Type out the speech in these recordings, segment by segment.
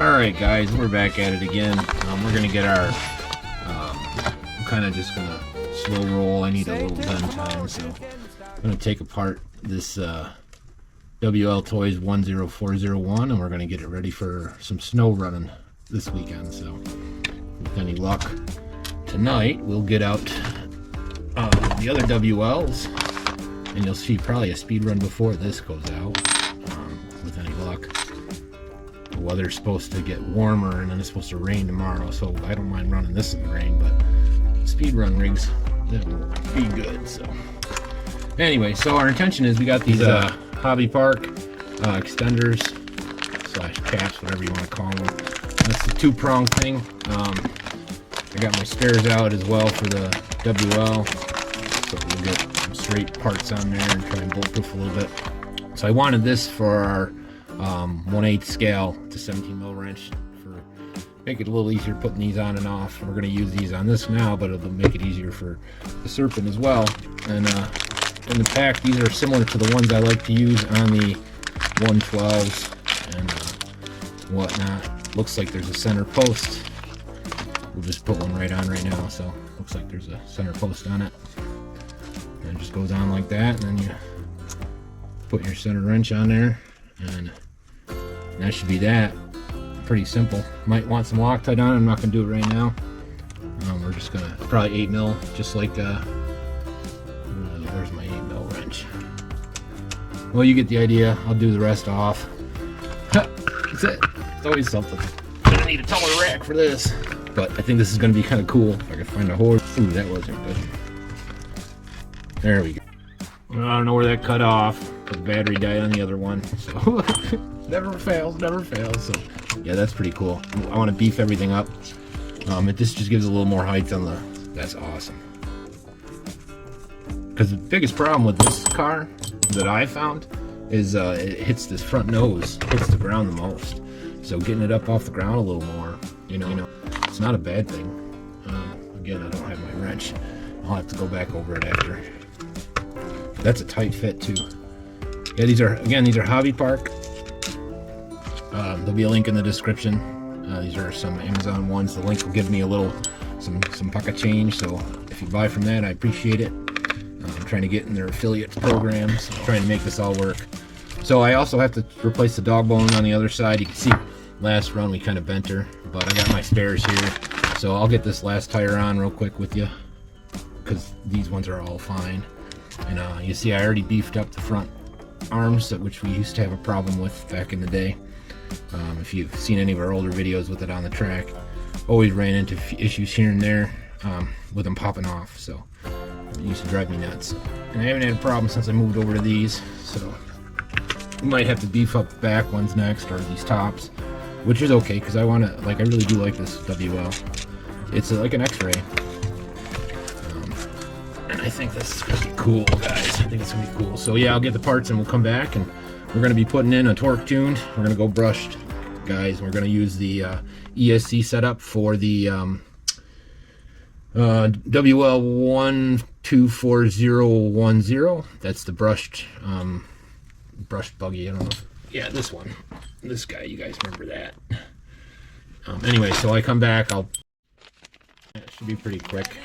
Alright guys, we're back at it again. We're going to get our, I'm kind of just going to slow roll. I need a little bend time, so I'm going to take apart this WLTOYS 10401 and we're going to get it ready for some snow running this weekend. So with any luck, tonight we'll get out the other WLs and you'll see probably a speed run before this goes out, with any luck. The weather's supposed to get warmer and then it's supposed to rain tomorrow, so I don't mind running this in the rain, but speed run rigs, that will be good. So anyway, so our intention is we got these HobbyPark extenders slash caps, whatever you want to call them. That's the two-prong thing. I got my spares out as well for the WL, so we'll get some straight parts on there and try and bulletproof a little bit. So I wanted this for our 1/8 scale to 17 mil wrench, for make it a little easier putting these on and off. We're going to use these on this now, but it'll make it easier for the Serpent as well. And in the pack, these are similar to the ones I like to use on the 112s and whatnot. Looks like there's a center post. We'll just put one right on right now, so looks like there's a center post on it. And it just goes on like that, and then you put your center wrench on there, and that should be that. Pretty simple. Might want some Loctite on it. I'm not going to do it right now. We're just going to probably 8 mil, just like where's my 8 mil wrench? Well, you get the idea. I'll do the rest off. That's it. It's always something. I need a taller rack for this, but I think this is going to be kind of cool if I can find a hole. Ooh, that wasn't good. There we go. I don't know where that cut off. The battery died on the other one, so never fails, never fails. So yeah, that's pretty cool. I want to beef everything up. This just gives a little more height on the. That's awesome. Because the biggest problem with this car that I found is it hits this front nose, hits the ground the most. So getting it up off the ground a little more, you know, it's not a bad thing. Again, I don't have my wrench. I'll have to go back over it after. That's a tight fit too. Yeah, these are HobbyPark. There'll be a link in the description. These are some Amazon ones. The link will give me some pocket change. So if you buy from that, I appreciate it. I'm trying to get in their affiliate programs, trying to make this all work. So I also have to replace the dog bone on the other side. You can see last run we kind of bent her, but I got my spares here. So I'll get this last tire on real quick with you, because these ones are all fine. And you see I already beefed up the front arms, which we used to have a problem with back in the day. If you've seen any of our older videos with it on the track, always ran into issues here and there with them popping off, so it used to drive me nuts. And I haven't had a problem since I moved over to these, so we might have to beef up the back ones next, or these tops, which is okay, because I really do like this WL. It's like an X-ray. And I think this is going to be cool, guys. I think it's going to be cool. So yeah, I'll get the parts and we'll come back, and we're going to be putting in a torque tuned. We're going to go brushed, guys. We're going to use the ESC setup for the WL124010. That's the brushed buggy. I don't know. Yeah, this one. This guy, you guys remember that. Anyway, so I come back. It should be pretty quick.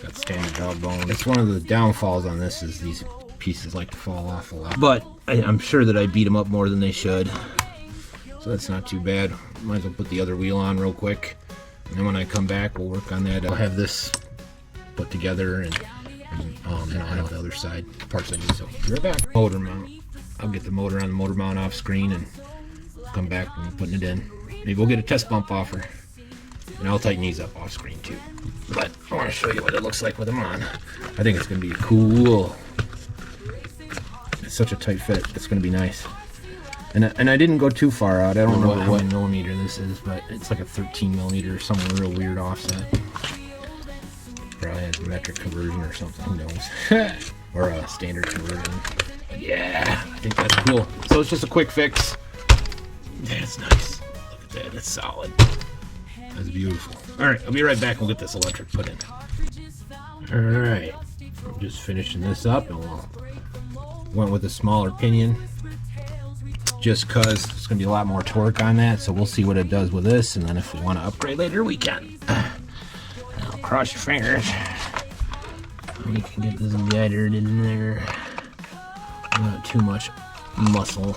Got standard dog bone. It's one of the downfalls on this is these pieces like to fall off a lot. But I'm sure that I beat them up more than they should. So that's not too bad. Might as well put the other wheel on real quick. And then when I come back, we'll work on that. I'll have this put together and I'll have the other side parts I need. So be right back. Motor mount. I'll get the motor on the motor mount off screen and come back and putting it in. Maybe we'll get a test bump off her. And I'll tighten these up off screen too. But I want to show you what it looks like with them on. I think it's going to be cool. It's such a tight fit. It's going to be nice. And I didn't go too far out. I don't know what millimeter this is, but it's like a 13 millimeter or some real weird offset. Probably has a metric conversion or something. Who knows? Or a standard conversion. Yeah, I think that's cool. So it's just a quick fix. That's nice. Look at that. That's solid. That's beautiful. Alright, I'll be right back. We'll get this electric put in. Alright, I'm just finishing this up, and we'll went with a smaller pinion. just because it's going to be a lot more torque on that. So we'll see what it does with this, and then if we want to upgrade later, we can. Now, cross your fingers. You can get this guidered in there. Not too much muscle.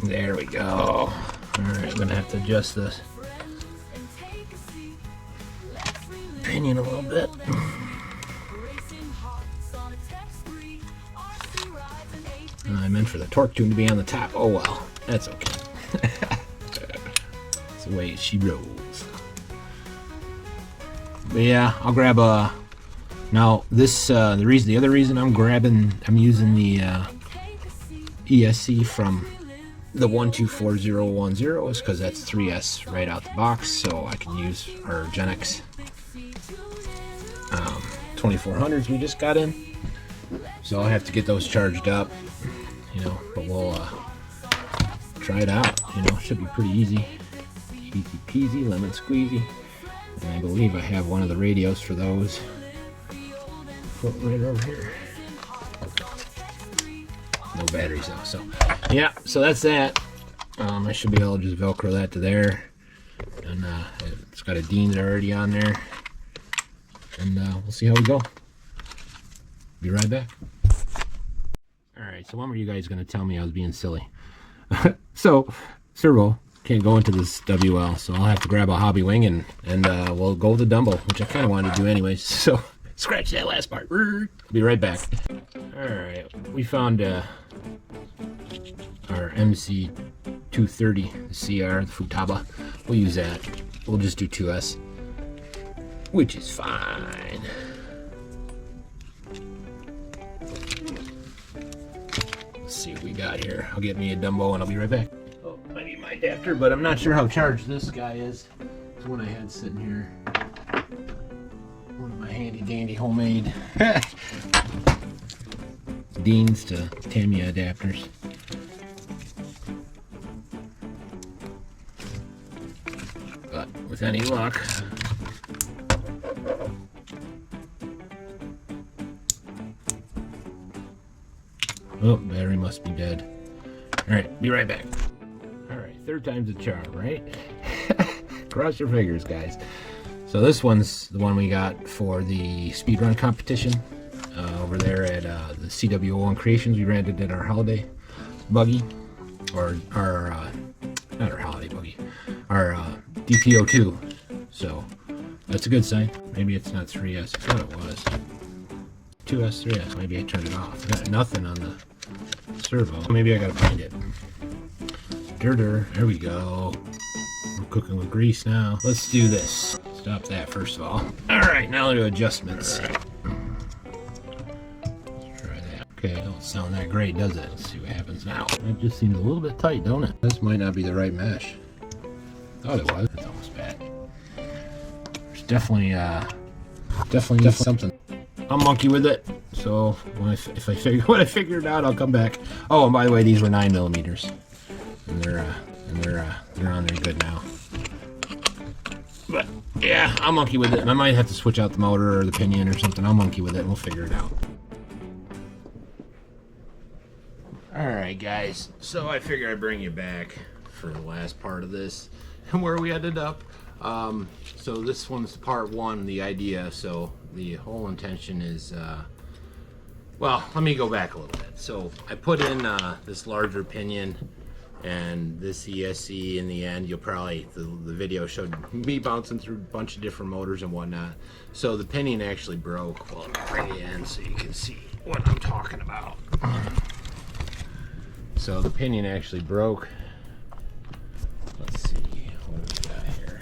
There we go. All right, I'm going to have to adjust this pinion a little bit. I meant for the torque tune to be on the top. Oh well, that's okay. That's the way she rolls. But yeah, I'll grab a. Now this the other reason I'm using the ESC from the 124010 is because that's 3S right out the box, so I can use our URGENEX 2400s we just got in. So I'll have to get those charged up, you know, but we'll try it out. You know, should be pretty easy. Easy peasy, lemon squeezy. And I believe I have one of the radios for those. Put right over here. No batteries though, so yeah, so that's that. I should be able to just Velcro that to there. And it's got a Dean's already on there. And we'll see how we go. Be right back. Alright, so when were you guys going to tell me I was being silly? So, servo can't go into this WL, so I'll have to grab a hobby wing and we'll go with the Dumbo, which I kind of wanted to do anyways. So, scratch that last part. Be right back. Alright, we found our MC230, the CR, the Futaba. We'll use that. We'll just do 2S, which is fine. Let's see what we got here. I'll get me a Dumbo and I'll be right back. Oh, I need my adapter, but I'm not sure how charged this guy is. It's one I had sitting here. One of my handy dandy homemade Dean's to TAMIYA adapters. But with any luck, oh, battery must be dead. Alright, be right back. Alright, third time's a charm, right? Cross your fingers, guys. So this one's the one we got for the speedrun competition over there at the CW01 Creations. We rented it at our holiday buggy, or our not our holiday buggy, our DPO2. So that's a good sign. Maybe it's not 3S. I thought it was 2S, 3S. Maybe I turned it off. Got nothing on the servo. Maybe I gotta find it. There we go. We're cooking with grease now. Let's do this. Stop that first of all. Alright, now we'll do adjustments. Let's try that. Okay, don't sound that great, does it? Let's see what happens now. It just seems a little bit tight, don't it? This might not be the right mesh. Thought it was. It's almost bad. There's definitely something. I'm monkey with it. So when I figure it out, I'll come back. Oh, and by the way, these were 9mm, and they're on there good now. But yeah, I'll monkey with it, and I might have to switch out the motor or the pinion or something. I'll monkey with it, and we'll figure it out. All right, guys. So I figure I'd bring you back for the last part of this and where we ended up. So this one's part one, the idea. So the whole intention is, well, let me go back a little bit. So I put in this larger pinion and this ESC. In the end, you'll probably, the video showed me bouncing through a bunch of different motors and whatnot. So the pinion actually broke. Well, let me bring it in so you can see what I'm talking about. So the pinion actually broke. Let's see, what do we got here?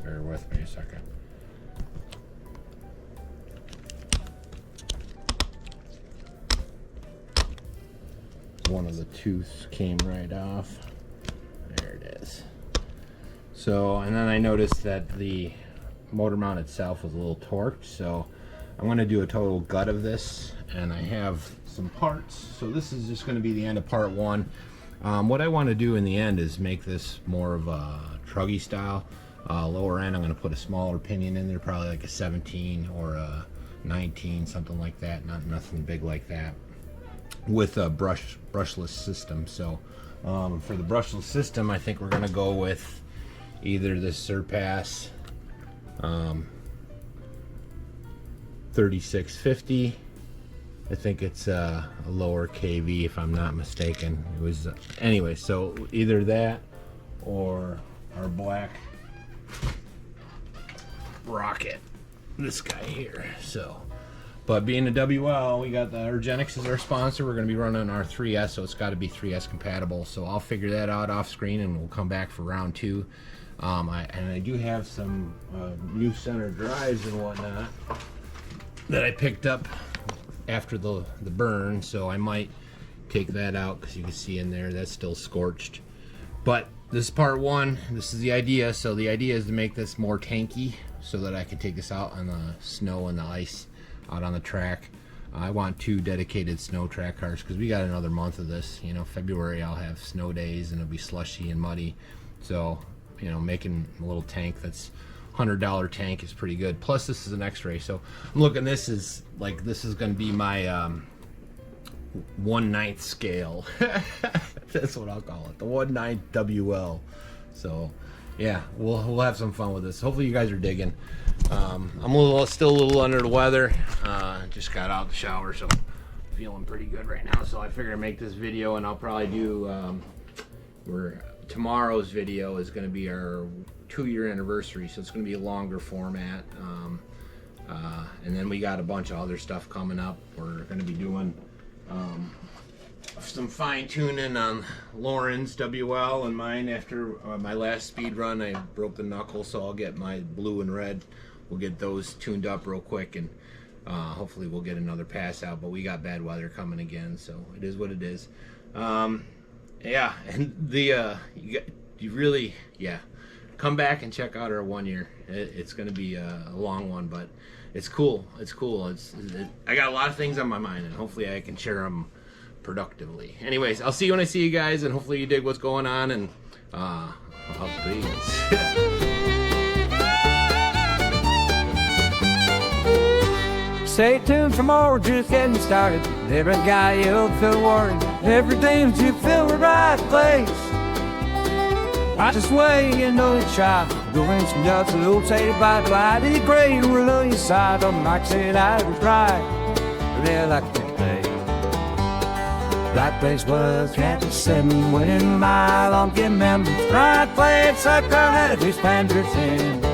Bear with me a second. One of the tooths came right off. There it is. So, and then I noticed that the motor mount itself was a little torqued, so I'm going to do a total gut of this, and I have some parts. So this is just going to be the end of part one. What I want to do in the end is make this more of a truggy style. Lower end, I'm going to put a smaller pinion in there, probably like a 17 or a 19, something like that. Nothing big like that. with a brushless system. So for the brushless system, I think we're going to go with either the Surpass 3650. I think it's a lower KV if I'm not mistaken. It was anyway, so either that or our black Rocket, this guy here. So, but being a WL, we got the URGENEX as our sponsor. We're going to be running our 3S, so it's got to be 3S compatible. So I'll figure that out off screen, and we'll come back for round 2. I do have some new center drives and whatnot that I picked up after the burn, so I might take that out because you can see in there that's still scorched. But this is part 1. This is the idea. So the idea is to make this more tanky so that I can take this out on the snow and the ice out on the track. I want 2 dedicated snow track cars because we got another month of this. You know, February I'll have snow days and it'll be slushy and muddy. So, you know, making a little tank that's $100 tank is pretty good. Plus this is an X-ray, so I'm looking, this is like, this is going to be my 1/9 scale. That's what I'll call it, the 1/9 WL. So yeah, we'll have some fun with this. Hopefully you guys are digging. I'm still a little under the weather. Just got out the shower, so feeling pretty good right now. So I figured I'd make this video, and I'll probably do tomorrow's video is going to be our 2-year anniversary, so it's going to be a longer format. And then we got a bunch of other stuff coming up. We're going to be doing some fine tuning on Lauren's WL and mine. After my last speed run, I broke the knuckle, so I'll get my blue and red. We'll get those tuned up real quick, and hopefully we'll get another pass out. But we got bad weather coming again, so it is what it is. Yeah, and the you really come back and check out our 1 year. It's going to be a long one, but it's cool. It's cool. I got a lot of things on my mind, and hopefully I can share them productively. Anyways, I'll see you when I see you guys, and hopefully you dig what's going on, and peace. Stay tuned for more, just getting started. Every guy you'll feel worried, everything you feel the right place. Right this way, you know you try. Going some nuts, a little taste by the light. It's great, we're on your side. Don't like say that was right. Really like to play. Right place was Traxxas 7 winning mile on Kim members. Right place, sucker, had a 2 Spanders in.